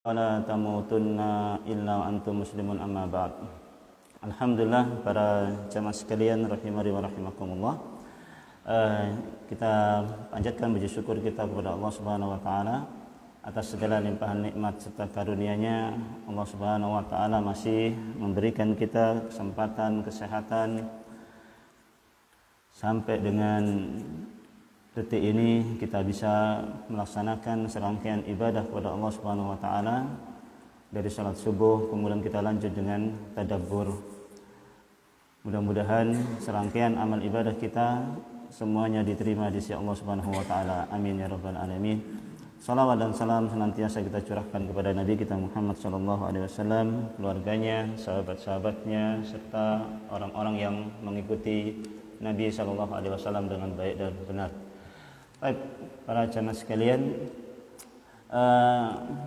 Wala tamutunna illa wa antum muslimun amma ba'd. Alhamdulillah para jamaah sekalian rahimani wa rahimakumullah. Kita panjatkan puji syukur kita kepada Allah Subhanahu wa taala atas segala limpahan nikmat serta karunia-Nya. Allah Subhanahu wa taala masih memberikan kita kesempatan, kesehatan sampai dengan detik ini kita bisa melaksanakan serangkaian ibadah kepada Allah Subhanahu wa taala dari salat subuh, kemudian kita lanjut dengan tadabbur. Mudah-mudahan serangkaian amal ibadah kita semuanya diterima di sisi Allah Subhanahu wa taala. Amin ya rabbal alamin. Salawat dan salam senantiasa kita curahkan kepada Nabi kita Muhammad sallallahu alaihi wasallam, keluarganya, sahabat-sahabatnya serta orang-orang yang mengikuti Nabi sallallahu alaihi wasallam dengan baik dan benar. Baik, para jamaah sekalian,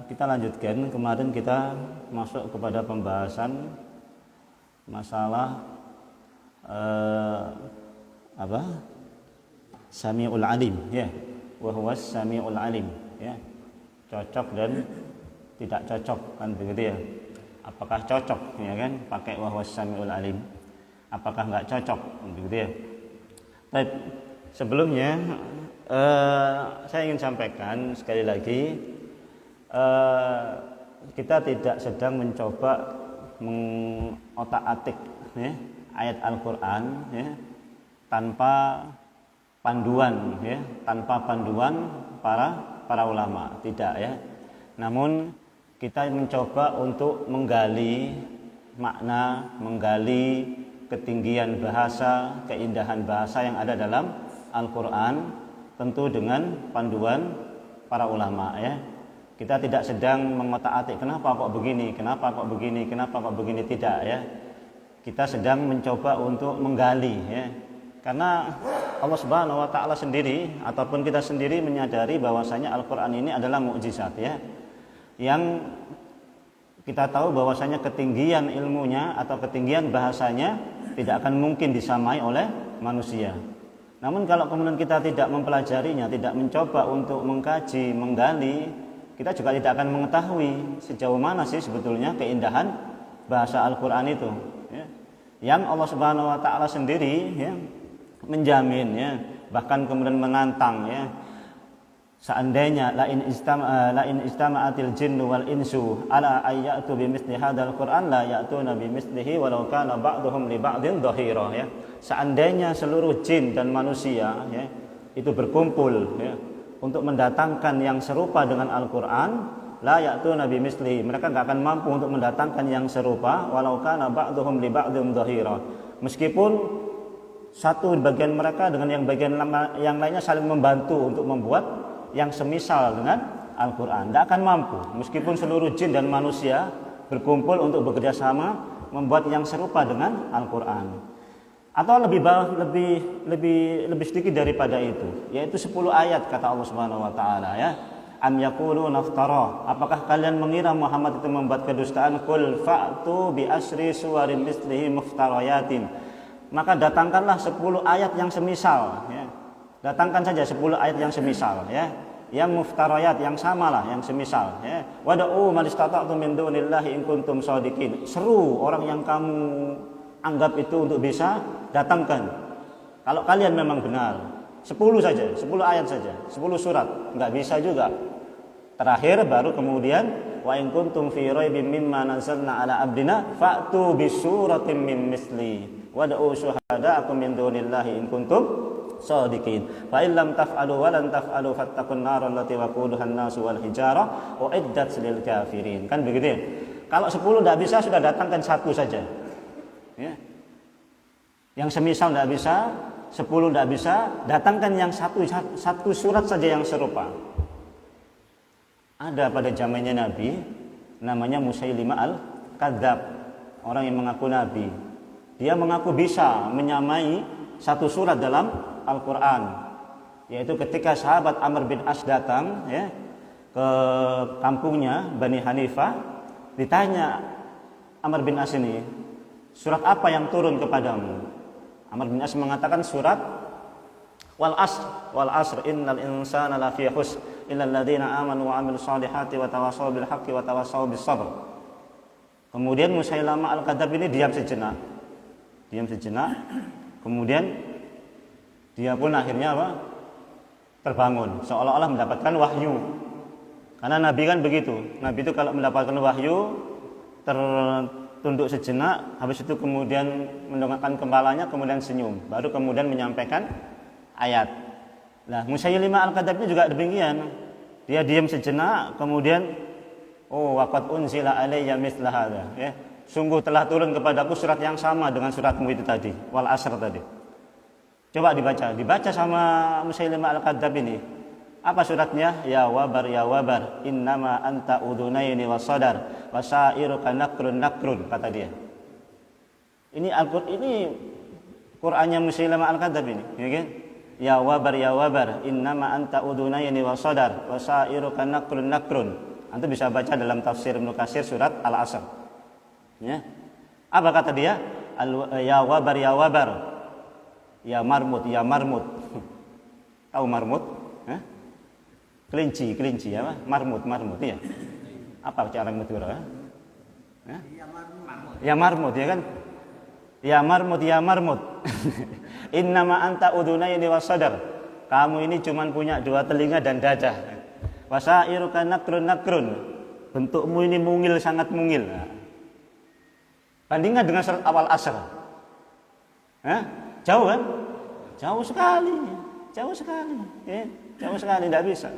kita lanjutkan. Kemarin kita masuk kepada pembahasan masalah Sami'ul alim, ya, wa huwas sami'ul alim, ya. Cocok dan tidak cocok, kan begitu ya. Apakah cocok, ya kan, pakai wa huwas sami'ul alim? Apakah enggak cocok, begitu ya. Baik, sebelumnya saya ingin sampaikan sekali lagi, kita tidak sedang mencoba mengotak-atik, ya, ayat Al-Quran, ya, tanpa panduan, ya, tanpa panduan para ulama, tidak, ya. Namun kita mencoba untuk menggali makna, menggali ketinggian bahasa, keindahan bahasa yang ada dalam Al-Quran, tentu dengan panduan para ulama, ya. Kita tidak sedang mengotak-atik kenapa kok begini, kenapa kok begini, kenapa kok begini, tidak, ya. Kita sedang mencoba untuk menggali, ya. Karena Allah Subhanahu wa taala sendiri ataupun kita sendiri menyadari bahwasanya Al-Qur'an ini adalah mukjizat, ya. Yang kita tahu bahwasanya ketinggian ilmunya atau ketinggian bahasanya tidak akan mungkin disamai oleh manusia. Namun kalau kemudian kita tidak mempelajarinya, tidak mencoba untuk mengkaji, menggali, kita juga tidak akan mengetahui sejauh mana sih sebetulnya keindahan bahasa Al-Quran itu, ya. Yang Allah Subhanahu wa taala sendiri, ya, menjamin, ya, bahkan kemudian menantang, ya. Seandainya la in istama'atil jinnu wal insu ala ayyatu bimithli hadzal Qur'an la ya'tuna bimithlihi walau kana ba'dhum li ba'din dhahira, ya. Seandainya seluruh jin dan manusia, ya, itu berkumpul, ya, untuk mendatangkan yang serupa dengan Al-Qur'an, la ya'tuna bimithlihi, mereka enggak akan mampu untuk mendatangkan yang serupa walau kana ba'dhum li ba'din dhahira. Meskipun satu bagian mereka dengan yang bagian yang lainnya saling membantu untuk membuat yang semisal dengan Al-Quran, tidak akan mampu meskipun seluruh jin dan manusia berkumpul untuk bekerja sama membuat yang serupa dengan Al-Quran. Atau lebih sedikit daripada itu, yaitu 10 ayat kata Allah Subhanahu wa taala, ya. Am yaquluna naftara, apakah kalian mengira Muhammad itu membuat kedustaan? Qul fa'tu bi asri suwarin mislihi muftarayatin, maka datangkanlah 10 ayat yang semisal, ya. Datangkan saja 10 ayat yang semisal, ya, yang muftarayat, yang samalah, yang semisal, ya. Wad'u man istata'tum min dunillahi in kuntum shadiqin. Seru orang yang kamu anggap itu untuk bisa, datangkan kalau kalian memang benar. 10 saja, 10 ayat saja, 10 surat, enggak bisa juga. Terakhir baru kemudian wa in kuntum fi raibin mimma nazzalna ala abdina fa'tu bisuratin min misli wad'u syuhada'akum min dunillahi in kuntum shadiqin. Fa in lam taf'alu wa lan taf'alu fattaqun nar allati waquduha an-nasu wal hijarah uiddat lil kafirin. Kan begitu ya. Kalau 10 tidak bisa, sudah datangkan 1 saja, ya. Yang semisal tidak bisa, 10 tidak bisa, datangkan yang satu surat saja yang serupa. Ada pada zamannya Nabi namanya Musailimah al-Kadzab, orang yang mengaku nabi. Dia mengaku bisa menyamai 1 surat dalam Al-Quran, yaitu ketika sahabat Amr bin As datang, ya, ke kampungnya Bani Hanifah, ditanya Amr bin As ini, surat apa yang turun kepadamu? Amr bin As mengatakan surat wal asr innal insana lafi khusr illal ladzina amanu wa amilus solihati wa tawassaw bil haqqi wa tawassaw bis sabr. Kemudian Musailamah Al-Kadzdzab ini diam sejenak. Kemudian dia pun akhirnya apa? Terbangun, seolah-olah mendapatkan wahyu. Karena Nabi kan begitu. Nabi itu kalau mendapatkan wahyu tertunduk sejenak, habis itu kemudian mendongakkan kepalanya, kemudian senyum, baru kemudian menyampaikan ayat. Nah, Musailamah Al-Kadzdzab ini juga demikian. Dia diam sejenak, kemudian waqad unzila alayya mithla hadza, ya. Sungguh telah turun kepadaku surat yang sama dengan suratmu itu tadi, wal asr tadi. Coba dibaca sama Musailamah Al-Kadzdzab ini. Apa suratnya? Ya wabar innama anta udunaini wasadar wasairuka nakrun kata dia. Ini Qur'annya Musailamah Al-Kadzdzab ini, ya kan? Ya wabar innama anta udunaini wasadar wasairuka nakrun. Antum bisa baca dalam tafsir Ibnu Katsir surat Al-Asr. Ya. Apa kata dia? Ya wabar. Ya marmut. Tahu marmut? Hah? Kelinci apa? Marmut ya. Apa cara Madura? Hah? Ya marmut ya kan? Ya marmut. Innama anta udunaini wasadar. Kamu ini cuma punya 2 telinga dan dada. Wasairuka nakrun. Bentukmu ini mungil, sangat mungil. Bandingkan dengan surat awal asr. Jauh kan? Jauh sekali. Ya, jauh sekali, tidak bisa.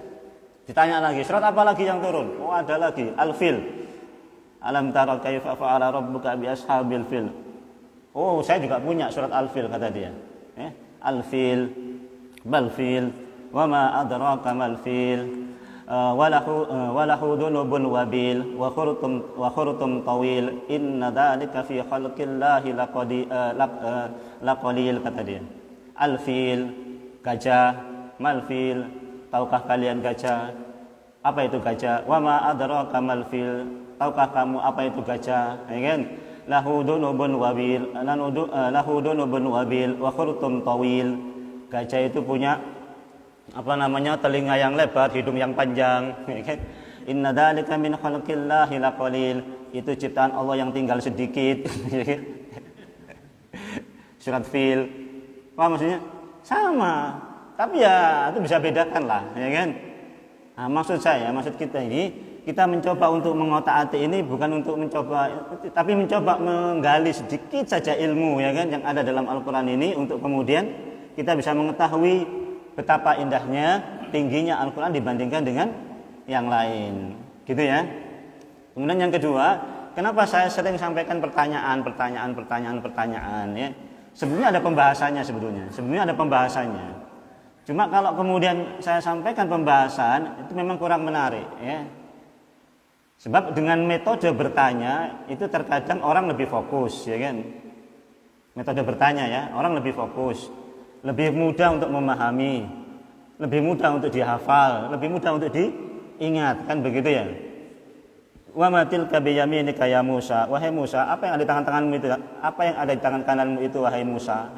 Ditanya lagi, surat apa lagi yang turun? Ada lagi, Al-Fil. Alam tara kaifa fa'ala rabbuka bi ashabil fil. Saya juga punya surat Al-Fil kata dia. Al-Fil, Bal-Fil, wa ma adraka mal-fil. Walahu dunubun wabil wa khurtum tawil inna dzalika fi khalqillahi laqalil kata dia. Al-fil, gajah, mal-fil, tahukah kalian gajah? Apa itu gajah? Wa ma adraka mal-fil, tahukah kamu apa itu gajah? Ya kan? Lahu dunubun wabil wa khurtum tawil. Gajah itu punya telinga yang lebar, hidung yang panjang. Inna dzalika min khalqillahi laqalil. Itu ciptaan Allah yang tinggal sedikit. Surat Fil. Maksudnya sama. Tapi ya itu bisa bedakan lah, ya kan? Maksud kita ini, kita mencoba untuk mengotak-atik ini bukan untuk mencoba, tapi mencoba menggali sedikit saja ilmu, ya kan, yang ada dalam Al-Qur'an ini untuk kemudian kita bisa mengetahui betapa indahnya, tingginya Al-Quran dibandingkan dengan yang lain, gitu ya. Kemudian yang kedua, kenapa saya sering sampaikan pertanyaan ya. Sebenarnya ada pembahasannya. Cuma kalau kemudian saya sampaikan pembahasan, itu memang kurang menarik ya. Sebab dengan metode bertanya, itu terkadang orang lebih fokus, ya kan. Metode bertanya ya, orang lebih fokus, lebih mudah untuk memahami, lebih mudah untuk dihafal, lebih mudah untuk diingat, kan begitu ya. Wa matil kabiyaminika ya Musa, wahai Musa, apa yang ada di tangan-tanganmu itu? Apa yang ada di tangan kananmu itu wahai Musa?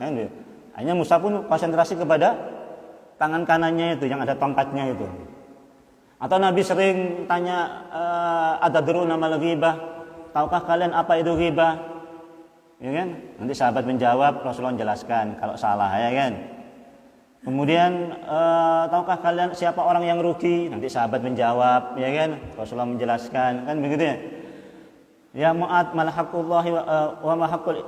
Hanya Musa pun konsentrasi kepada tangan kanannya itu yang ada tongkatnya itu. Atau Nabi sering tanya, atadruna mal ghibah? Tahukah kalian apa itu ghibah? Ya kan? Nanti sahabat menjawab, Rasulullah menjelaskan kalau salah, ya kan? Kemudian tahukah kalian siapa orang yang rugi? Nanti sahabat menjawab, ya kan? Rasulullah menjelaskan, kan begitu ya? Ya Mu'ad, malhaqullahi wa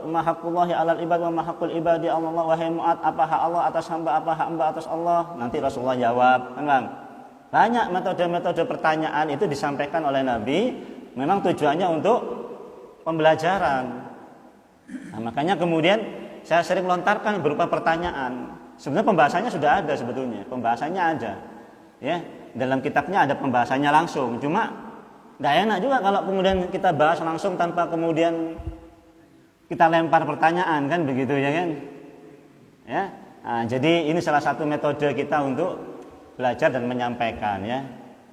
mahaqqullahi 'alal ibad wa mahaqqul ibadi Allah. Wahai Mu'ad, apa hak Allah atas hamba, apa hak hamba atas Allah? Nanti Rasulullah jawab, kan? Banyak metode-metode pertanyaan itu disampaikan oleh Nabi, memang tujuannya untuk pembelajaran. Nah, makanya kemudian saya sering lontarkan berupa pertanyaan. Sebenarnya pembahasannya sudah ada sebetulnya, pembahasannya ada. Ya, dalam kitabnya ada pembahasannya langsung. Cuma enggak enak juga kalau kemudian kita bahas langsung tanpa kemudian kita lempar pertanyaan, kan begitu ya kan? Ya. Nah, jadi ini salah satu metode kita untuk belajar dan menyampaikan ya.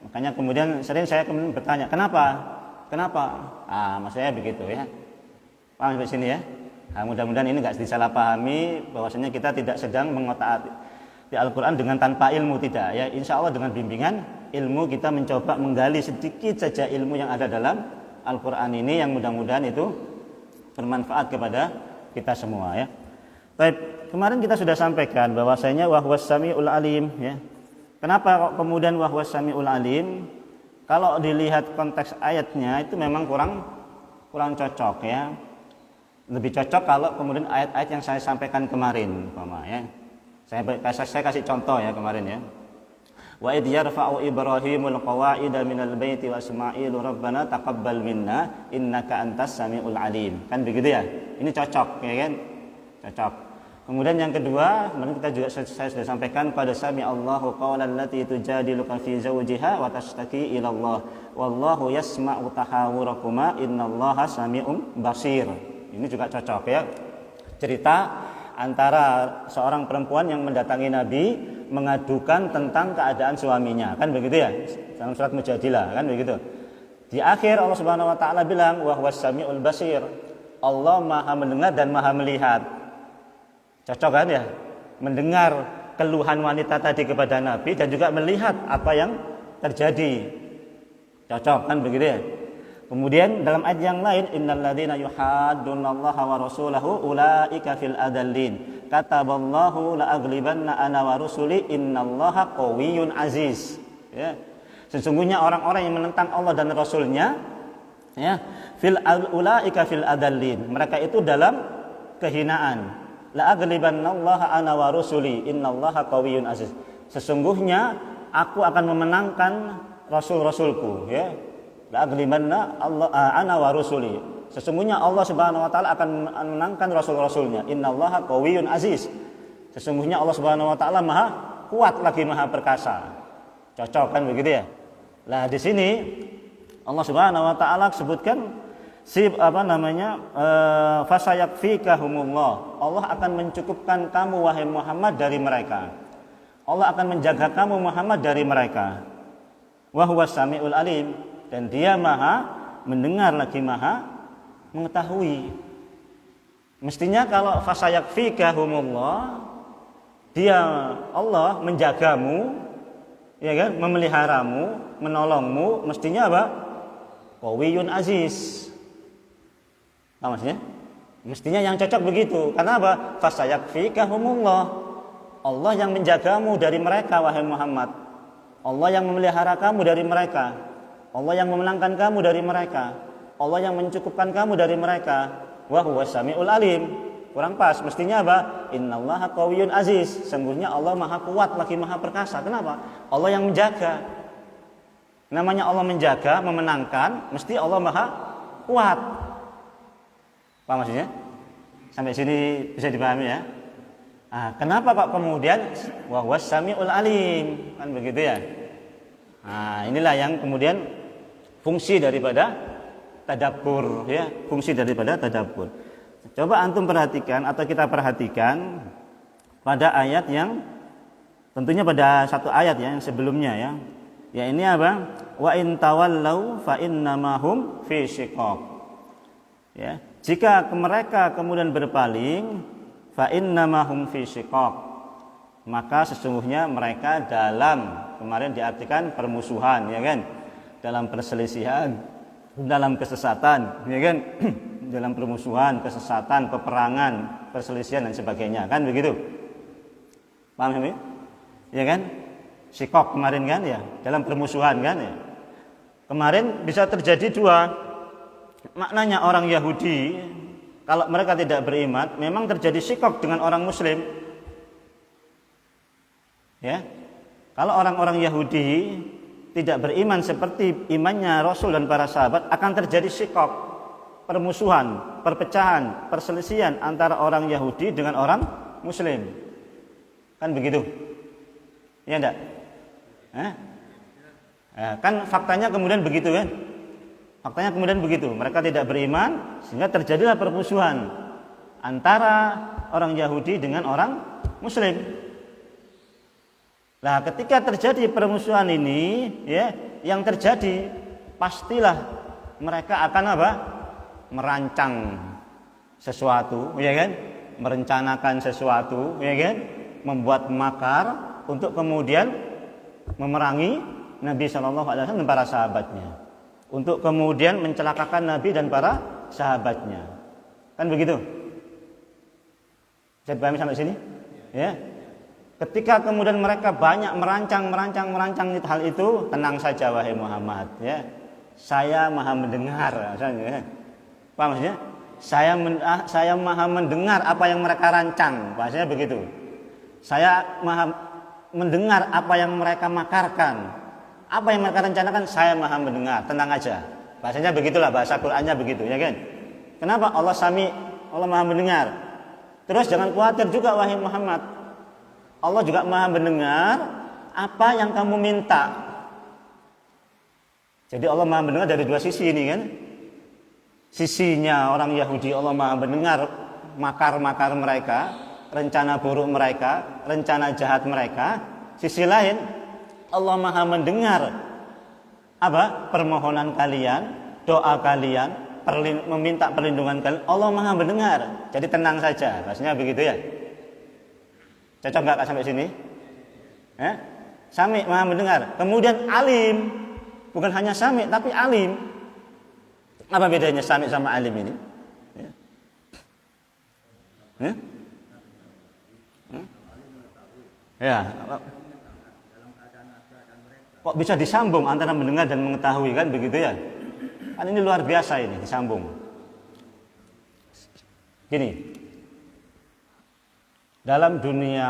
Makanya kemudian sering saya kemudian bertanya, kenapa? Maksudnya begitu ya. Paham sampai sini ya? Nah, mudah-mudahan ini enggak disalahpahami bahwasanya kita tidak sedang mengotak-atik. di Al-Quran dengan tanpa ilmu, tidak ya. Insya Allah dengan bimbingan ilmu kita mencoba menggali sedikit saja ilmu yang ada dalam Al-Quran ini, yang mudah-mudahan itu bermanfaat kepada kita semua ya. Baik, kemarin kita sudah sampaikan bahwasanya wahwas samiul alim ya. Kenapa kok kemudian wahwas samiul alim? Kalau dilihat konteks ayatnya itu memang kurang cocok ya. Lebih cocok kalau kemudian ayat-ayat yang saya sampaikan kemarin, ya. Saya kasih contoh ya kemarin ya. Wa idh yarfa'u Ibrahimul qawa'ida minal baiti wa Ismailu rabbana taqabbal minna innaka antas samiul alim. Kan begitu ya? Ini cocok ya kan? Cocok. Kemudian yang kedua, kemarin kita juga saya sudah sampaikan pada sami Allahu qawlan lati tujadiluka fi zawjiha wa tashtaki ila Allah wallahu yasma'u tahawurakuma innallaha sami'un basir. Ini juga cocok ya. Cerita antara seorang perempuan yang mendatangi Nabi mengadukan tentang keadaan suaminya, kan begitu ya, dalam surat Mujadilah, kan begitu. Di akhir Allah Subhanahu wa taala bilang wa huwas samiul basir. Allah Maha mendengar dan Maha melihat. Cocok kan ya? Mendengar keluhan wanita tadi kepada Nabi dan juga melihat apa yang terjadi. Cocok kan begitu ya? Kemudian dalam ayat yang lain innal ladzina yuhaddunallaha wa rasulahu ulaika fil adallin kataballahu la aghlibanna ana wa rusuli innallaha qawiyyun aziz ya. Sesungguhnya orang-orang yang menentang Allah dan Rasulnya ya ulaika fil adallin, mereka itu dalam kehinaan. La aghlibannallaha ana wa rusuli innallaha qawiyyun aziz. Sesungguhnya aku akan memenangkan rasul-rasulku ya. La aghlibanna Allah ana wa rusuli. Sesungguhnya Allah Subhanahu wa taala akan menangkan rasul-rasulnya. Innallaha qawiyyun aziz. Sesungguhnya Allah Subhanahu wa taala Maha kuat lagi Maha perkasa. Cocok kan begitu ya? Nah, di sini Allah Subhanahu wa taala sebutkan fasayakfikahumullah. Allah akan mencukupkan kamu wahai Muhammad dari mereka. Allah akan menjaga kamu Muhammad dari mereka. Wa huwas samiul alim. Dan dia Maha mendengar lagi Maha mengetahui. Mestinya kalau fasayakfikahumullah, dia Allah menjagamu, ya kan, memeliharamu, menolongmu, mestinya apa? Qawiyyun aziz. Apa maksudnya? Mestinya yang cocok begitu. Karena apa? Fasayakfikahumullah. Allah yang menjagamu dari mereka wahai Muhammad. Allah yang memelihara kamu dari mereka. Allah yang memenangkan kamu dari mereka. Allah yang mencukupkan kamu dari mereka. Wa huwas samiul alim. Kurang pas. Mestinya apa? Innallaha qawiyyun aziz. Sungguhnya Allah Maha kuat lagi Maha perkasa. Kenapa? Allah yang menjaga. Namanya Allah menjaga, memenangkan, mesti Allah Maha kuat. Apa maksudnya? Sampai sini bisa dipahami ya? Nah, kenapa kok kemudian wa huwas samiul alim? Kan begitu ya? Nah, inilah yang kemudian fungsi daripada tadabbur ya, fungsi daripada tadabbur. Coba antum perhatikan atau kita perhatikan pada ayat yang tentunya pada satu ayat ya, yang sebelumnya ya. Ya ini apa? Wa in tawallau fa innamahum fi shiqaq. Ya, jika mereka kemudian berpaling fa innamahum fi shiqaq, maka sesungguhnya mereka dalam, kemarin diartikan permusuhan ya kan, dalam perselisihan, dalam kesesatan ya kan, dalam permusuhan, kesesatan, peperangan, perselisihan dan sebagainya kan begitu. Paham ya? Ya kan? Sikok kemarin kan ya, dalam permusuhan kan ya. Kemarin bisa terjadi dua. Maknanya orang Yahudi kalau mereka tidak beriman memang terjadi sikok dengan orang muslim. Ya. Kalau orang-orang Yahudi tidak beriman seperti imannya Rasul dan para sahabat, akan terjadi sikok, permusuhan, perpecahan, perselisihan antara orang Yahudi dengan orang Muslim. Kan begitu? Ya enggak? Kan faktanya kemudian begitu kan? Faktanya kemudian begitu. Mereka tidak beriman sehingga terjadilah permusuhan antara orang Yahudi dengan orang Muslim. Nah, ketika terjadi permusuhan ini, ya, yang terjadi pastilah mereka akan apa? Merancang sesuatu, ya kan? Merencanakan sesuatu, ya kan? membuat makar untuk kemudian memerangi Nabi Shallallahu Alaihi Wasallam dan para sahabatnya, untuk kemudian mencelakakan Nabi dan para sahabatnya. Kan begitu? Saya pahami sampai sini? Ya. Ketika kemudian mereka banyak merancang hal itu, tenang saja wahai Muhammad, ya. Saya maha mendengar, ya. Paham maksudnya? Saya maha mendengar apa yang mereka rancang, bahasanya begitu. Saya maha mendengar apa yang mereka makarkan, apa yang mereka rencanakan, saya maha mendengar, tenang aja. Bahasanya begitulah, bahasa Qur'annya begitu, ya kan? Kenapa? Allah Sami, Allah maha mendengar. Terus jangan khawatir juga wahai Muhammad, Allah juga maha mendengar apa yang kamu minta. Jadi Allah maha mendengar dari dua sisi ini kan. Sisinya orang Yahudi, Allah maha mendengar makar-makar mereka, rencana buruk mereka, rencana jahat mereka. Sisi lain, Allah maha mendengar apa? Permohonan kalian, doa kalian, meminta perlindungan kalian. Allah maha mendengar. Jadi tenang saja, maksudnya begitu ya. Cocok nggak sampai sini? Sami maha mendengar. Kemudian alim, bukan hanya sami tapi alim. Apa bedanya sami sama alim ini? Ya. Kok bisa disambung antara mendengar dan mengetahui kan begitu ya? Kan ini luar biasa ini disambung. Gini. Dalam dunia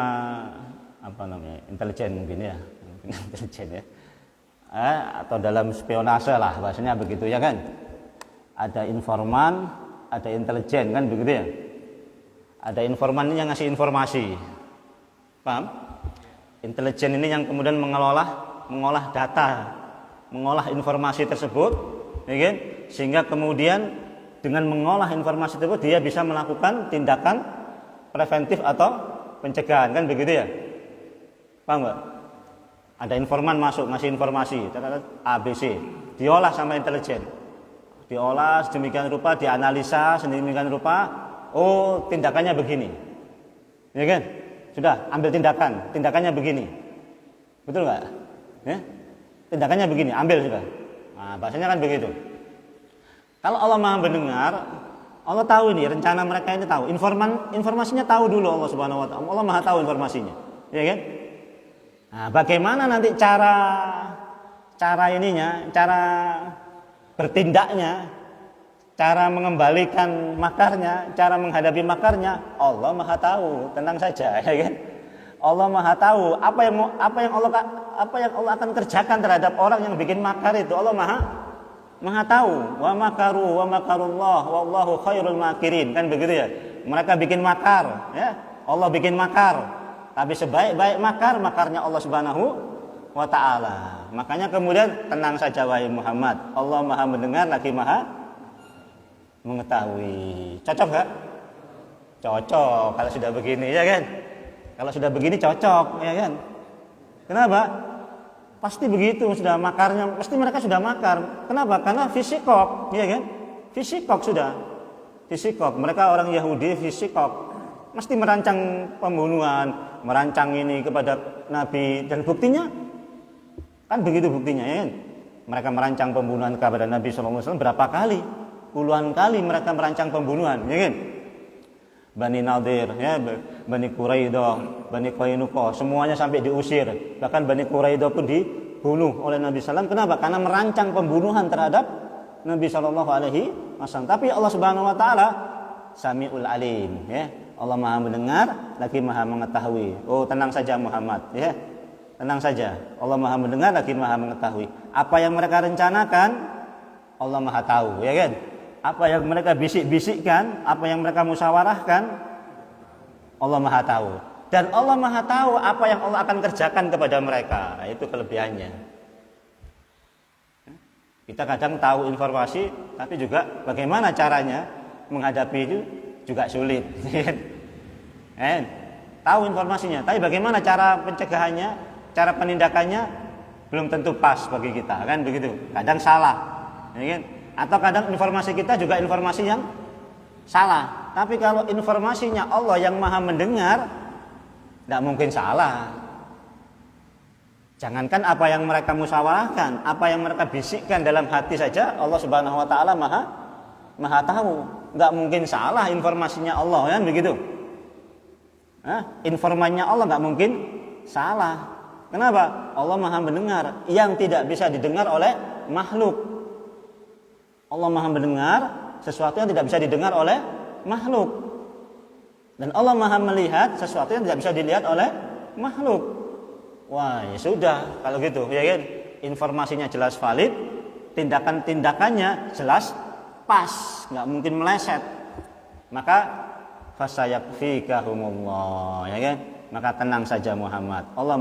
apa namanya? Intelijen mungkin ya. Intelijen ya. Atau dalam spionase lah bahasanya begitu ya kan? Ada informan, ada intelijen kan begitu ya. Ada informan ini yang ngasih informasi, paham? Intelijen ini yang kemudian mengolah data, mengolah informasi tersebut, ya kan? Sehingga kemudian dengan mengolah informasi tersebut dia bisa melakukan tindakan preventif atau pencegahan kan begitu ya, paham nggak? Ada informan masuk ngasih informasi, ABC, diolah sama intelijen. Diolah sedemikian rupa, dianalisa sedemikian rupa, oh tindakannya begini, ya kan? Sudah ambil tindakannya begini, betul nggak? Ya? Tindakannya begini, ambil sudah. Nah, bahasanya kan begitu. Kalau Allah maha mendengar, Allah tahu ini rencana mereka ini tahu, informasinya tahu dulu Allah Subhanahu Wa Taala. Allah maha tahu informasinya, ya kan? Nah, bagaimana nanti cara ininya, cara bertindaknya, cara mengembalikan makarnya, cara menghadapi makarnya, Allah maha tahu, tenang saja, ya kan? Allah maha tahu apa yang Allah akan kerjakan terhadap orang yang bikin makar itu. Allah maha tahu. Wa makaru wa makarullah wallahu khairul makirin, kan begitu ya? Mereka bikin makar, ya. Allah bikin makar, tapi sebaik-baik makarnya Allah Subhanahu wa ta'ala. Makanya kemudian tenang saja wahai Muhammad, Allah maha mendengar lagi maha mengetahui. Cocok gak? Cocok kalau sudah begini, ya kan? Kalau sudah begini cocok, ya kan? Kenapa? Pasti begitu, sudah makarnya, pasti mereka sudah makar. Kenapa? Karena fisikok, ya kan? Fisikok sudah. Fisikok, mereka orang Yahudi fisikok. Mesti merancang pembunuhan, merancang ini kepada Nabi, dan buktinya kan begitu buktinya, ya kan? Mereka merancang pembunuhan kepada Nabi SAW berapa kali? Puluhan kali mereka merancang pembunuhan, ya kan? Bani Nadir, ya, Bani Quraidah, Bani Qainuqa, semuanya sampai diusir. Bahkan Bani Quraidah pun dibunuh oleh Nabi SAW. Kenapa? Karena merancang pembunuhan terhadap Nabi SAW. Tapi Allah Subhanahu Wa Taala Samiul Alim, ya. Allah maha mendengar, lagi maha mengetahui. Oh tenang saja Muhammad, ya. Tenang saja, Allah maha mendengar lagi maha mengetahui. Apa yang mereka rencanakan, Allah maha tahu, ya kan? Apa yang mereka bisik-bisikkan, apa yang mereka musyawarahkan, Allah maha tahu. Dan Allah maha tahu apa yang Allah akan kerjakan kepada mereka. Nah, itu kelebihannya. Kita kadang tahu informasi, tapi juga bagaimana caranya menghadapi itu juga sulit. Tahu informasinya, tapi bagaimana cara pencegahannya, cara penindakannya belum tentu pas bagi kita, kan begitu. Kadang salah, ya kan? Atau kadang informasi kita juga informasi yang salah. Tapi kalau informasinya Allah yang maha mendengar, Tidak mungkin salah. Jangankan apa yang mereka musyawarahkan, apa yang mereka bisikkan dalam hati saja Allah Subhanahu wa taala Maha tahu. Enggak mungkin salah informasinya Allah, kan begitu? Informasinya Allah enggak mungkin salah. Kenapa? Allah Maha mendengar yang tidak bisa didengar oleh makhluk. Allah Maha mendengar sesuatu yang tidak bisa didengar oleh makhluk. Dan Allah Maha melihat sesuatu yang tidak bisa dilihat oleh makhluk. Wah, ya sudah kalau gitu, ya kan? Informasinya jelas valid, tindakan-tindakannya jelas pas, nggak mungkin meleset. Maka fasayakfikahumullah, ya kan? Maka tenang saja Muhammad. Allah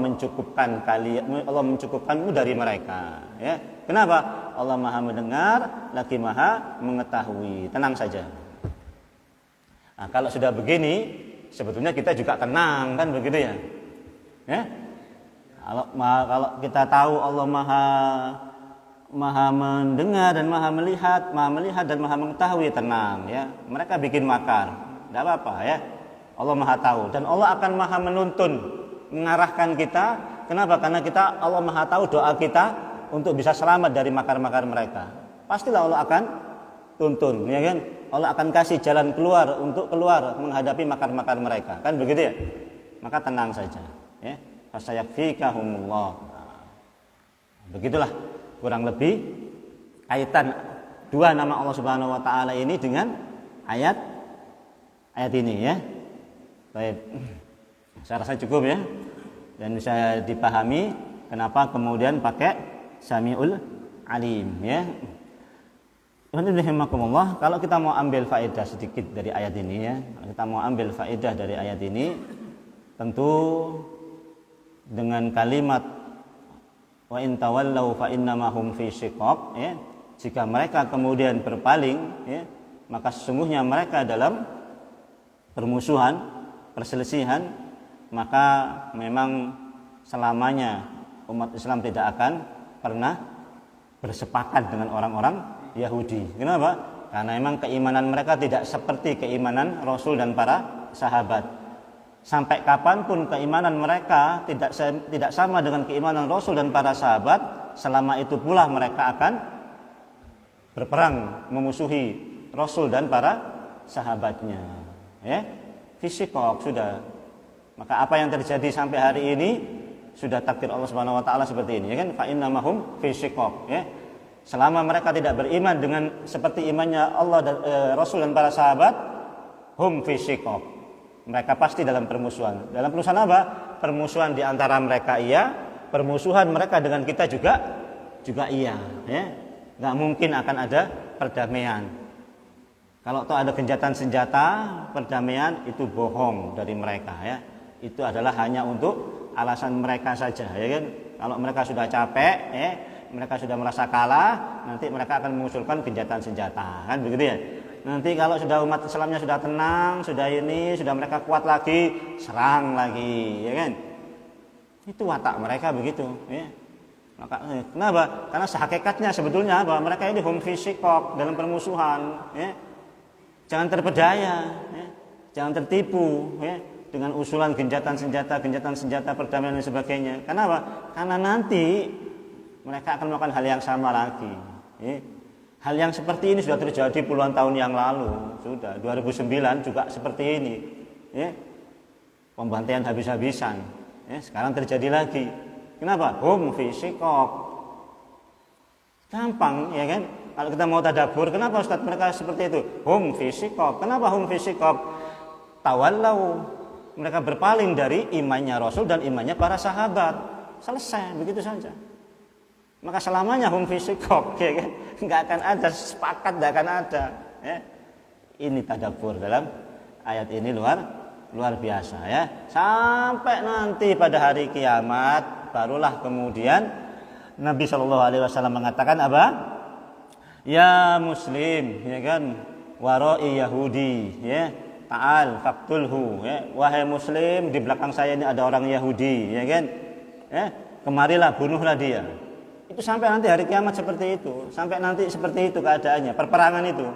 mencukupkanmu dari mereka, ya. Kenapa? Allah Maha mendengar, lagi Maha mengetahui. Tenang saja. Nah, kalau sudah begini, sebetulnya kita juga tenang, kan begitu ya? Ya? Kalau kita tahu Allah Maha mendengar dan Maha melihat dan Maha mengetahui, tenang ya. Mereka bikin makar, tidak apa-apa ya. Allah Maha tahu dan Allah akan Maha menuntun, mengarahkan kita. Kenapa? Karena Allah Maha tahu doa kita untuk bisa selamat dari makar-makar mereka. Pastilah Allah akan tuntun, ya kan? Allah akan kasih jalan keluar untuk keluar menghadapi makar-makar mereka, kan begitu ya? Maka tenang saja, ya. Fasayakfikahumullah. Begitulah kurang lebih kaitan dua nama Allah Subhanahu wa taala ini dengan ayat ini ya. Baik. Saya rasa cukup ya. Dan bisa dipahami kenapa kemudian pakai Samiul Alim ya. Alhamdulillah, kalau kita mau ambil faedah sedikit dari ayat ini ya. Kalau kita mau ambil faedah dari ayat ini, tentu dengan kalimat wa in tawallau fa innama hum fi shiqaq ya, jika mereka kemudian berpaling ya, maka sesungguhnya mereka dalam permusuhan, perselisihan, maka memang selamanya umat Islam tidak akan pernah bersepakat dengan orang-orang Yahudi. Kenapa? Karena memang keimanan mereka tidak seperti keimanan Rasul dan para sahabat. Sampai kapanpun keimanan mereka tidak sama dengan keimanan Rasul dan para sahabat, selama itu pula mereka akan berperang memusuhi Rasul dan para sahabatnya. Ya, fisikok sudah. Maka apa yang terjadi sampai hari ini sudah takdir Allah Subhanahu Wa Taala seperti ini, ya kan? Fa innamahum fisikok. Ya, selama mereka tidak beriman dengan seperti imannya Allah dan Rasul dan para sahabat, hum fisikok. Mereka pasti dalam permusuhan. Dalam permusuhan apa? Permusuhan di antara mereka iya, permusuhan mereka dengan kita juga iya. Ya. Nggak mungkin akan ada perdamaian. Kalau ada gencatan senjata, perdamaian itu bohong dari mereka. Ya. Itu adalah hanya untuk alasan mereka saja. Ya kan? Kalau mereka sudah capek, mereka sudah merasa kalah, nanti mereka akan mengusulkan gencatan senjata. Kan begitu ya? Nanti kalau sudah umat Islamnya sudah tenang, sudah mereka kuat lagi, serang lagi, ya kan? Itu watak mereka begitu, ya. Maka kenapa? Karena sehakikatnya sebetulnya bahwa mereka ini hum fi shiqaq, dalam permusuhan, ya. Jangan terpedaya, ya. Jangan tertipu, ya, dengan usulan gencatan senjata, perdamaian dan sebagainya. Kenapa? Karena nanti mereka akan melakukan hal yang sama lagi, ya. Hal yang seperti ini sudah terjadi puluhan tahun yang lalu, sudah 2009 juga seperti ini, ya. Pembantaian habis-habisan, ya. Sekarang terjadi lagi. Kenapa? Hum fi shiqaq. Gampang, ya kan? Kalau kita mau tadabbur, kenapa Ustaz mereka seperti itu? Hum fi shiqaq. Kenapa hum fi shiqaq? Tawallau. Mereka berpaling dari imannya Rasul dan imannya para sahabat. Selesai, begitu saja. Maka selamanya hum fi shiqaq, ya kan? Enggak akan ada sepakat, enggak akan ada, ya. Ini tadabbur dalam ayat ini luar biasa, ya. Sampai nanti pada hari kiamat barulah kemudian Nabi SAW mengatakan apa? Ya muslim, ya kan? Warai Yahudi, ya. Ta'al faqtulhu, ya. Wahai muslim, di belakang saya ini ada orang Yahudi, ya kan? Ya, kemarilah bunuhlah dia. Itu sampai nanti hari kiamat seperti itu, sampai nanti seperti itu keadaannya, perperangan itu.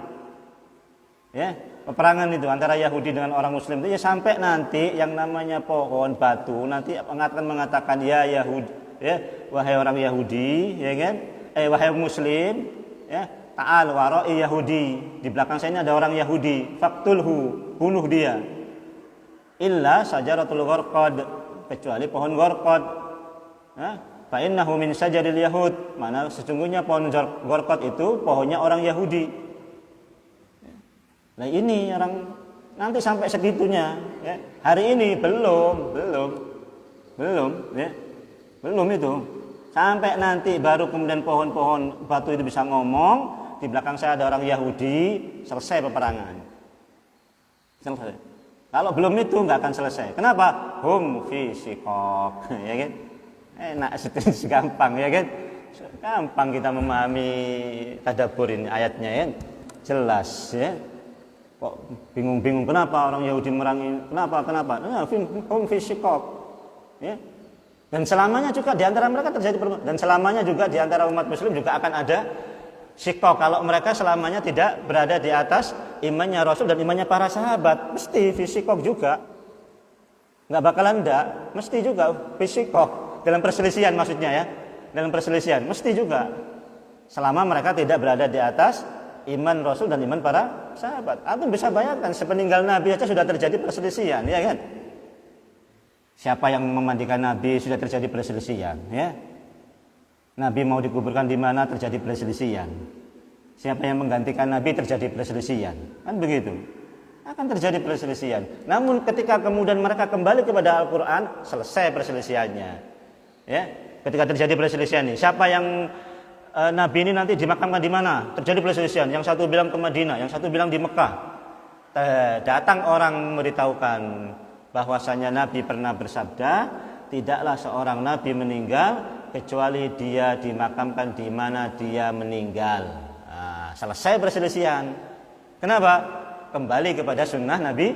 Ya, peperangan itu antara Yahudi dengan orang Muslim itu ya sampai nanti yang namanya pohon batu nanti akan mengatakan ya Yahudi ya wahai orang Yahudi ya kan wahai Muslim ya ta'al wara'i Yahudi di belakang saya ini ada orang Yahudi faktulhu bunuh dia illa sajaratul gharqad kecuali pohon gharqad ya fa innahu min sajaril yahud mana sesungguhnya pohon gharqad itu pohonnya orang Yahudi. Nah ini orang nanti sampai segitunya ya. Hari ini belum ya. Belum itu. Sampai nanti baru kemudian pohon-pohon batu itu bisa ngomong, di belakang saya ada orang Yahudi, selesai peperangan. Selesai. Kalau belum itu nggak akan selesai. Kenapa? Hum fi shiqaq, ya kan? Enak segampang ya kan? Gampang kita memahami tadabbur ini ayatnya ya. Jelas ya. Kok bingung-bingung kenapa orang Yahudi merangi? Kenapa? Nah, hum fi shiqaq. Ya. Dan selamanya juga di antara mereka terjadi perbedaan. Dan selamanya juga di antara umat muslim juga akan ada shiqaq kalau mereka selamanya tidak berada di atas imannya Rasul dan imannya para sahabat. Mesti fi shiqaq juga. Enggak bakalan enggak, mesti juga fi shiqaq. Dalam perselisihan maksudnya ya. Dalam perselisihan mesti juga. Selama mereka tidak berada di atas iman Rasul dan iman para sahabat. Antum bisa bayangkan sepeninggal Nabi saja sudah terjadi perselisihan, ya kan? Siapa yang memandikan Nabi sudah terjadi perselisihan, ya? Nabi mau dikuburkan di mana terjadi perselisihan. Siapa yang menggantikan Nabi terjadi perselisihan. Kan begitu. Akan terjadi perselisihan. Namun ketika kemudian mereka kembali kepada Al-Qur'an, selesai perselisihannya. Ya, ketika terjadi perselisihan ini, siapa yang Nabi ini nanti dimakamkan di mana? Terjadi perselisihan. Yang satu bilang ke Madinah, yang satu bilang di Mekah. Datang orang memberitahukan bahwasanya Nabi pernah bersabda, tidaklah seorang Nabi meninggal kecuali dia dimakamkan di mana dia meninggal. Nah, selesai perselisihan. Kenapa? Kembali kepada sunnah Nabi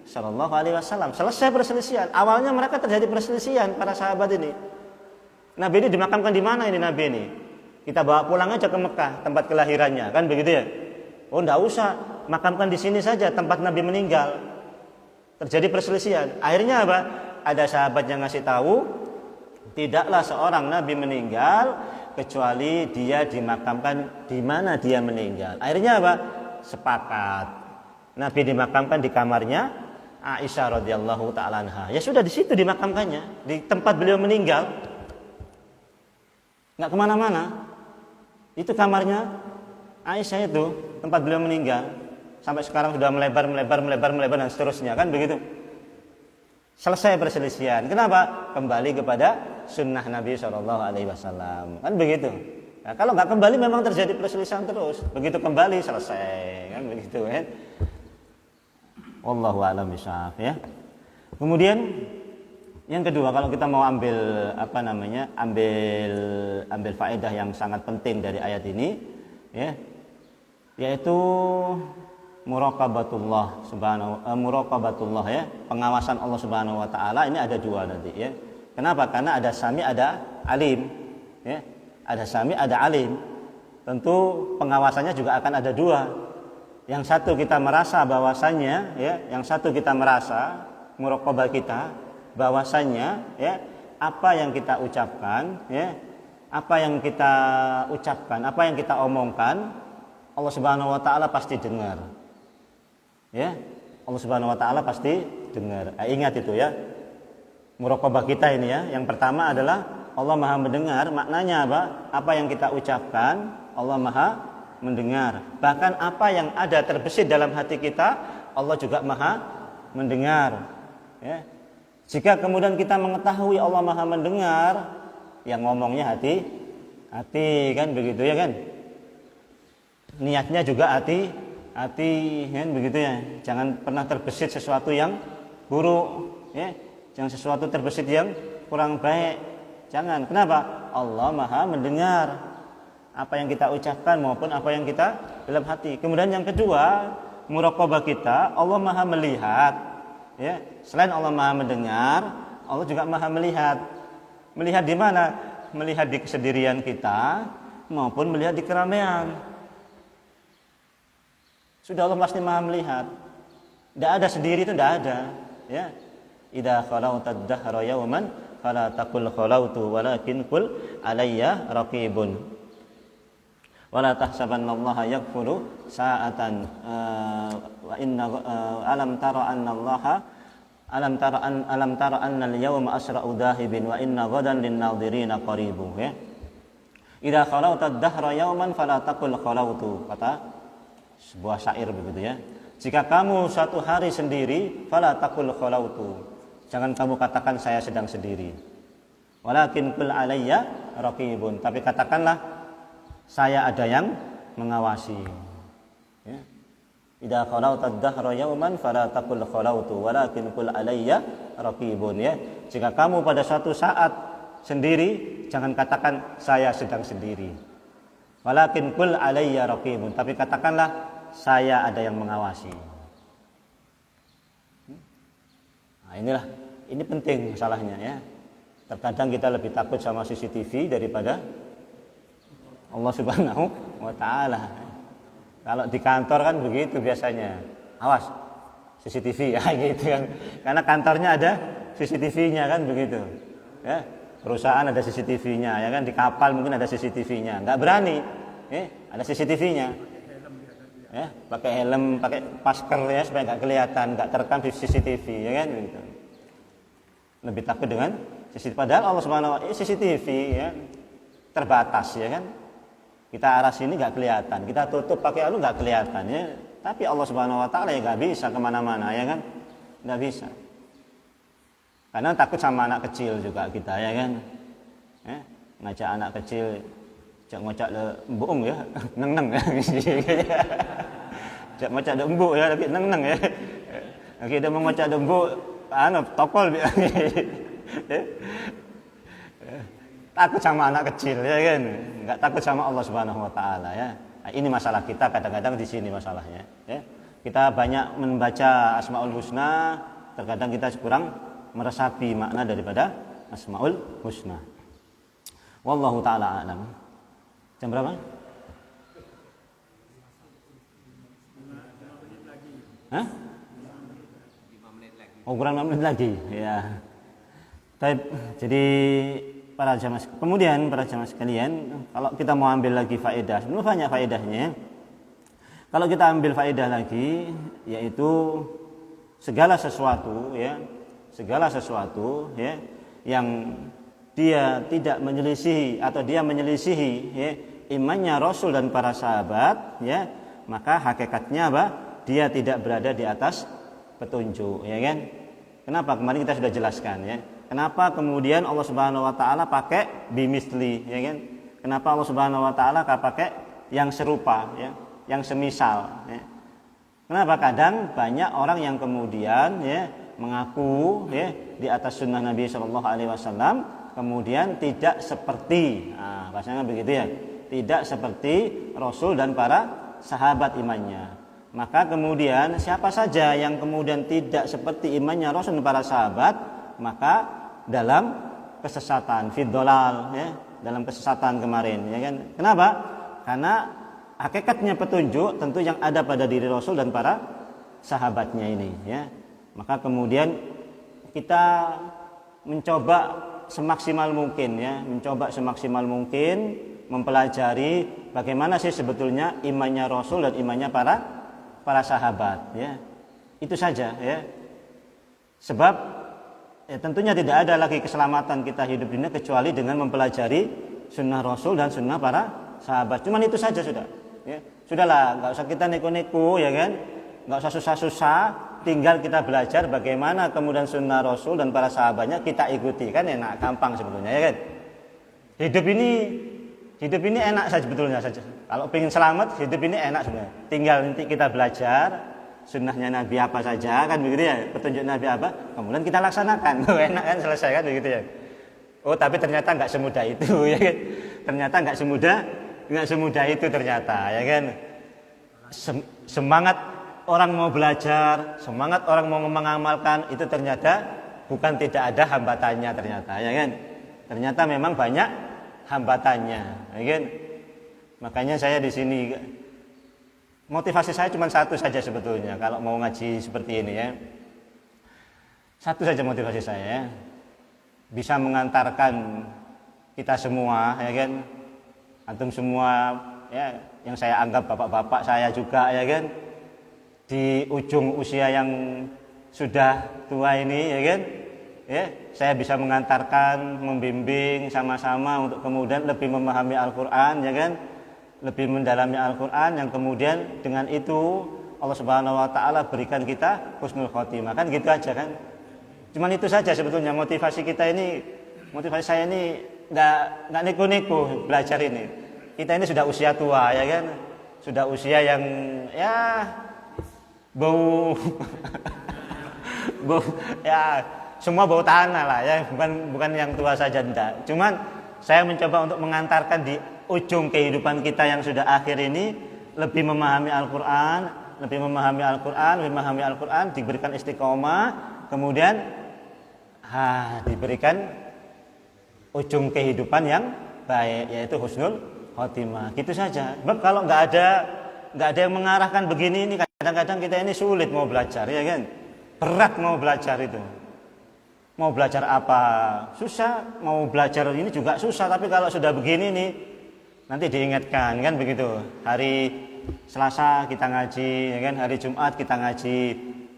Shallallahu Alaihi Wasallam. Selesai perselisihan. Awalnya mereka terjadi perselisihan para sahabat ini. Nabi ini dimakamkan di mana ini Nabi ini? Kita bawa pulang aja ke Mekah, tempat kelahirannya, kan begitu ya? Oh, enggak usah, makamkan di sini saja tempat Nabi meninggal. Terjadi perselisihan. Akhirnya apa? Ada sahabat yang ngasih tahu, tidaklah seorang Nabi meninggal kecuali dia dimakamkan di mana dia meninggal. Akhirnya apa? Sepakat. Nabi dimakamkan di kamarnya Aisyah radhiyallahu taala anha. Ya sudah di situ dimakamkannya, di tempat beliau meninggal. Enggak kemana-mana. Itu kamarnya Aisyah itu tempat beliau meninggal. Sampai sekarang sudah melebar dan seterusnya, kan begitu. Selesai perselisihan. Kenapa? Kembali kepada sunnah Nabi SAW. Kan begitu. Nah, kalau nggak kembali memang terjadi perselisihan terus. Begitu kembali selesai, kan begitu kan. Wallahu a'lam bishawab ya. Kemudian yang kedua, kalau kita mau ambil ambil faedah yang sangat penting dari ayat ini ya, yaitu muraqabatullah muraqabatullah ya, pengawasan Allah Subhanahu wa taala. Ini ada dua nanti ya. Kenapa? Karena ada sami ada alim ya. Ada sami ada alim. Tentu pengawasannya juga akan ada dua. Yang satu kita merasa bahwasannya ya, yang satu kita merasa muraqabah kita bahwasannya ya, apa yang kita ucapkan ya, apa yang kita omongkan Allah Subhanahu wa taala pasti dengar. Ya, Allah Subhanahu wa taala pasti dengar. Ingat itu ya. Muraqabah kita ini ya, yang pertama adalah Allah Maha mendengar. Maknanya apa? Apa yang kita ucapkan Allah Maha mendengar. Bahkan apa yang ada terbesit dalam hati kita Allah juga Maha mendengar. Ya. Jika kemudian kita mengetahui Allah Maha mendengar, yang ngomongnya hati kan begitu ya kan. Niatnya juga hati kan begitu ya. Jangan pernah terbesit sesuatu yang buruk ya. Jangan sesuatu terbesit yang kurang baik. Jangan. Kenapa? Allah Maha mendengar apa yang kita ucapkan maupun apa yang kita dalam hati. Kemudian yang kedua, muraqabah kita, Allah Maha melihat. Ya, selain Allah Maha mendengar, Allah juga Maha melihat. Melihat di mana? Melihat di kesendirian kita maupun melihat di keramaian. Sudah Allah pasti Maha melihat. Tidak ada sendiri itu tidak ada. Ya. Idza khalautad dahra yawman fala taqul khalautu walakin qul alayya raqibun. Wala tahsabannallaha yaghfuru sa'atan wa inna alam tara annallaha alam tara anna al-yawma asra'u dahibin wa inna ghadan lin-nadhirina qaribu ya. Idza khalautad dahra yawman fala taqul khalautu, kata sebuah syair begitu ya. Jika kamu suatu hari sendiri fala taqul khalautu, jangan kamu katakan saya sedang sendiri. Walakin qul alayya raqibun, tapi katakanlah saya ada yang mengawasi. Ya. Idza khalautad dahra yawman fala taqul khalautu walakin qul alayya raqibun ya. Jika kamu pada suatu saat sendiri, jangan katakan saya sedang sendiri. Walakin qul alayya raqibun, tapi katakanlah saya ada yang mengawasi. Nah, ini penting masalahnya ya. Terkadang kita lebih takut sama CCTV daripada Allah Subhanahu wa taala. Kalau di kantor kan begitu biasanya. Awas CCTV ya gitu kan. Karena kantornya ada CCTV-nya kan begitu. Ya, perusahaan ada CCTV-nya ya kan, di kapal mungkin ada CCTV-nya. Enggak berani, ada CCTV-nya. Ya, pakai helm, pakai masker ya supaya enggak kelihatan, enggak terekam di CCTV ya kan gitu. Lebih takut dengan CCTV, padahal Allah Subhanahu wa taala CCTV ya terbatas ya kan. Kita arah sini nggak kelihatan, kita tutup pakai alu nggak kelihatan ya. Tapi Allah Subhanahu Wa Taala ya nggak bisa kemana-mana ya kan, nggak bisa. Karena takut sama anak kecil juga kita ya kan, ngajak anak kecil, ngocak le embung ya, neng ya, ngajak ngocak le embung ya, tapi neng ya. Kita mau ngocak le embung, tokol ya. Takut sama anak kecil ya kan, nggak takut sama Allah Subhanahu Wa Taala ya. Nah, ini masalah kita kadang-kadang di sini masalahnya. Ya. Kita banyak membaca Asmaul Husna, terkadang kita kurang meresapi makna daripada Asmaul Husna. Wallahu taala a'lam. Jam berapa? Hah? 5 menit lagi. Oh, kurang 5 menit lagi. Ya. Baik, jadi para jamaah sekalian, kalau kita mau ambil lagi faedah, sebenarnya banyak faedahnya. Kalau kita ambil faedah lagi, yaitu segala sesuatu ya yang dia tidak menyelisihi atau dia menyelisihi ya imannya Rasul dan para sahabat ya, maka hakikatnya apa? Dia tidak berada di atas petunjuk ya kan. Kenapa? Kemarin kita sudah jelaskan ya. Kenapa kemudian Allah Subhanahu wa taala pakai bimisli ya kan? Kenapa Allah Subhanahu wa taala pakai yang serupa ya, yang semisal ya. Kenapa kadang banyak orang yang kemudian ya mengaku ya di atas sunnah Nabi Shallallahu alaihi wasallam kemudian tidak seperti bahasanya begitu ya, tidak seperti Rasul dan para sahabat imannya. Maka kemudian siapa saja yang kemudian tidak seperti imannya Rasul dan para sahabat, maka dalam kesesatan, fidolal ya, dalam kesesatan kemarin ya kan. Kenapa? Karena hakikatnya petunjuk tentu yang ada pada diri Rasul dan para sahabatnya ini ya. Maka kemudian kita mencoba semaksimal mungkin ya, mempelajari bagaimana sih sebetulnya imannya Rasul dan imannya para sahabat ya. Itu saja ya. Sebab tentunya tidak ada lagi keselamatan kita hidup di dunia kecuali dengan mempelajari sunnah Rasul dan sunnah para sahabat. Cuman itu saja sudah. Ya. Sudahlah, nggak usah kita neko-neko ya kan, nggak usah susah-susah. Tinggal kita belajar bagaimana kemudian sunnah Rasul dan para sahabatnya kita ikuti, kan enak, gampang sebetulnya ya kan. Hidup ini enak saja sebetulnya saja. Kalau ingin selamat, hidup ini enak sebenarnya. Tinggal nanti kita belajar sunnahnya Nabi apa saja kan begitu ya, petunjuk Nabi apa, kemudian kita laksanakan. Enak kan, selesai kan begitu ya. Oh tapi ternyata nggak semudah itu ya kan. Ternyata nggak semudah itu ternyata ya kan. Semangat orang mau belajar, semangat orang mau mengamalkan itu ternyata bukan tidak ada hambatannya ternyata ya kan. Ternyata memang banyak hambatannya ya kan. Makanya saya di sini motivasi saya cuma satu saja sebetulnya kalau mau ngaji seperti ini ya. Satu saja motivasi saya ya. Bisa mengantarkan kita semua ya kan, antum semua ya, yang saya anggap bapak-bapak saya juga ya kan, di ujung usia yang sudah tua ini ya kan, ya saya bisa mengantarkan, membimbing sama-sama untuk kemudian lebih memahami Al-Quran ya kan, lebih mendalami Al-Quran, yang kemudian dengan itu Allah Subhanahu Wa Taala berikan kita husnul khotimah, kan gitu aja kan. Cuman itu saja sebetulnya motivasi kita ini, motivasi saya ini nggak neko-neko belajar ini. Kita ini sudah usia tua ya kan, sudah usia yang ya bau bau ya semua bau tanah lah ya, bukan yang tua saja enggak. Cuman saya mencoba untuk mengantarkan di ujung kehidupan kita yang sudah akhir ini lebih memahami Al-Quran, lebih memahami Al-Quran, diberikan istiqomah, kemudian diberikan ujung kehidupan yang baik, yaitu husnul khotimah. Gitu saja. Sebab kalau nggak ada yang mengarahkan begini ini, kadang-kadang kita ini sulit mau belajar ya kan, berat mau belajar itu. Mau belajar apa susah, mau belajar ini juga susah. Tapi kalau sudah begini nih, nanti diingatkan kan begitu. Hari Selasa kita ngaji, ya kan? Hari Jumat kita ngaji,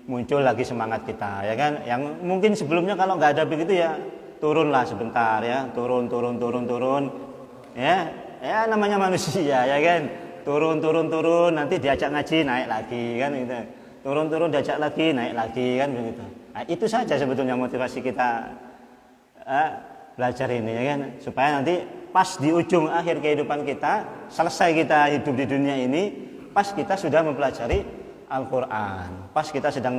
muncul lagi semangat kita, ya kan? Yang mungkin sebelumnya kalau nggak ada begitu ya turunlah sebentar ya, turun, ya namanya manusia, ya kan? Turun, nanti diajak ngaji naik lagi kan gitu. Turun diajak lagi naik lagi kan begitu. Nah, itu saja sebetulnya motivasi kita belajar ini ya kan, supaya nanti pas di ujung akhir kehidupan kita, selesai kita hidup di dunia ini, pas kita sudah mempelajari Al-Quran, pas kita sudah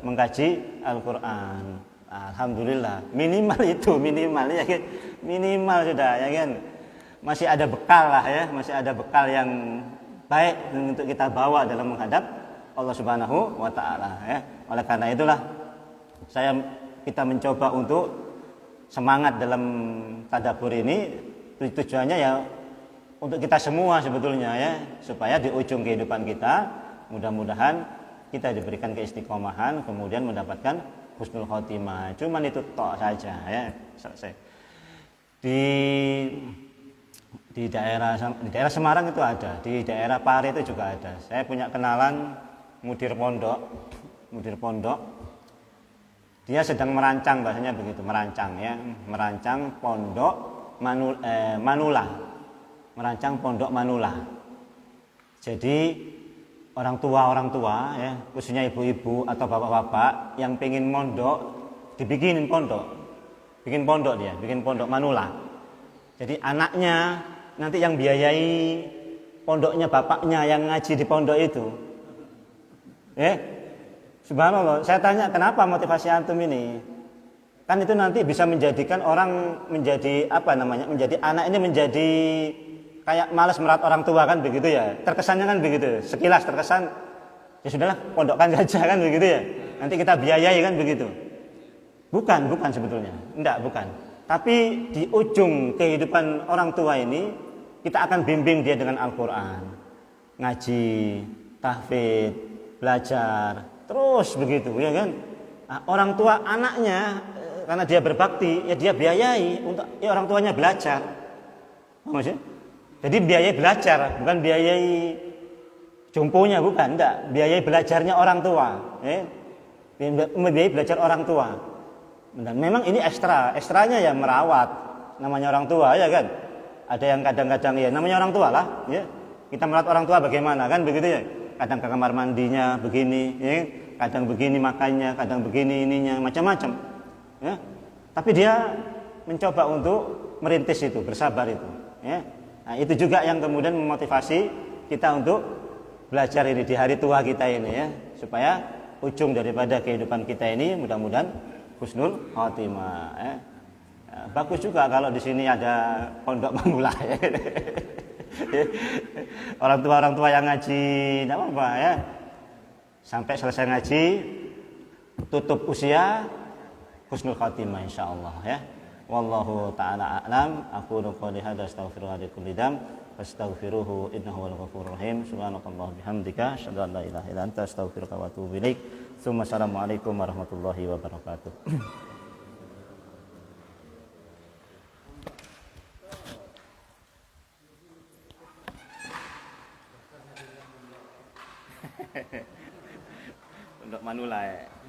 mengkaji Al-Quran. Alhamdulillah, minimal ya kan, minimal sudah ya kan, masih ada bekal lah ya, masih ada bekal yang baik untuk kita bawa dalam menghadap Allah Subhanahu Wa Taala ya. Oleh karena itulah kita mencoba untuk semangat dalam tadabbur ini, tujuannya ya untuk kita semua sebetulnya ya, supaya di ujung kehidupan kita mudah-mudahan kita diberikan keistiqomahan, kemudian mendapatkan husnul khotimah. Cuman itu tok saja ya, selesai. Di daerah Semarang itu ada, di daerah Pare itu juga ada. Saya punya kenalan mudir pondok. Dia sedang merancang, bahasanya begitu, merancang pondok manula. Merancang pondok manula. Jadi orang tua ya, khususnya ibu-ibu atau bapak-bapak yang pengen mondok, bikin pondok manula. Jadi anaknya nanti yang biayai pondoknya bapaknya yang ngaji di pondok itu. Subhanallah, saya tanya kenapa motivasi antum ini? Kan itu nanti bisa menjadikan orang menjadi menjadi anak ini menjadi kayak malas merawat orang tua kan begitu ya. Terkesannya kan begitu. Sekilas terkesan ya sudahlah, pondokkan saja kan begitu ya. Nanti kita biayai kan begitu. Bukan sebetulnya. Bukan. Tapi di ujung kehidupan orang tua ini kita akan bimbing dia dengan Al-Quran, ngaji, tahfidz, belajar, terus begitu ya kan. Nah, orang tua anaknya karena dia berbakti ya dia biayai untuk orang tuanya belajar. Maksudnya? Jadi biayai belajar, bukan biayai jomponya, bukan, biayai belajarnya orang tua, biayai belajar orang tua. Dan memang ini ekstranya ya merawat, namanya orang tua ya kan. Ada yang kadang-kadang ya namanya orang tua lah, ya. Kita merawat orang tua bagaimana kan begitu ya. Kadang ke kamar mandinya begini, ya. Kadang begini makannya, kadang begini ininya, macam-macam. Ya. Tapi dia mencoba untuk merintis itu, bersabar itu. Ya. Nah, itu juga yang kemudian memotivasi kita untuk belajar ini di hari tua kita ini ya, supaya ujung daripada kehidupan kita ini mudah-mudahan husnul khotimah. Ya. Bagus juga kalau di sini ada pondok manula ya. Orang tua yang ngaji, tidak apa-apa ya. Sampai selesai ngaji, tutup usia, husnul khatimah insyaallah ya. Wallahu ta'ala a'lam. Aku qouli hadza astaghfirullaha li kulli dzam fastaghfiruhu innahu wal ghafurur rahim. Subhanakallah bihamdika asyhadu an la ilaha illa anta astaghfiruka wa atubu ilaik. Assalamualaikum warahmatullahi wabarakatuh. Untuk manula ya.